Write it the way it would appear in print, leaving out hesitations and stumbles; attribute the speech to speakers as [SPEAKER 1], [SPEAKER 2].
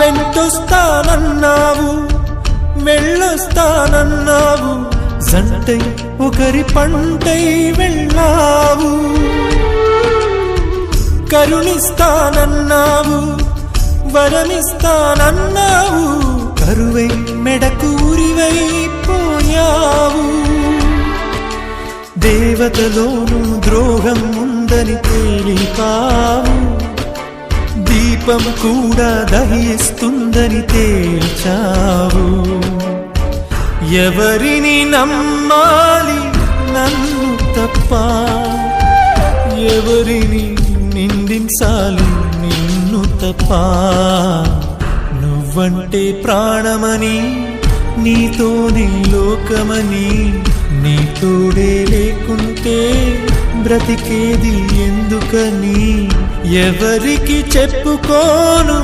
[SPEAKER 1] వెంటొస్తానన్నావు, వెళ్ళొస్తానన్నావు, జంటై ఒకరి పంటై వెళ్ళావు. కరుణిస్తానన్నావు, వరమిస్తానన్నావు, కరువై మెడకూరివై పోయావు. దేవతలోనూ ద్రోహం ఉందని తేలిపావు, దీపం కూడా దహిస్తుందని తేల్చావు. ఎవరిని నమ్మాలి నన్ను తప్ప, ఎవరిని నిందించాలి నిన్ను తప్ప. నువ్వంటే ప్రాణమని, నీతోనే లోకమని, నీ తోడే లేకుంటే బ్రతికేది ఎందుకని ఎవరికి చెప్పుకోను.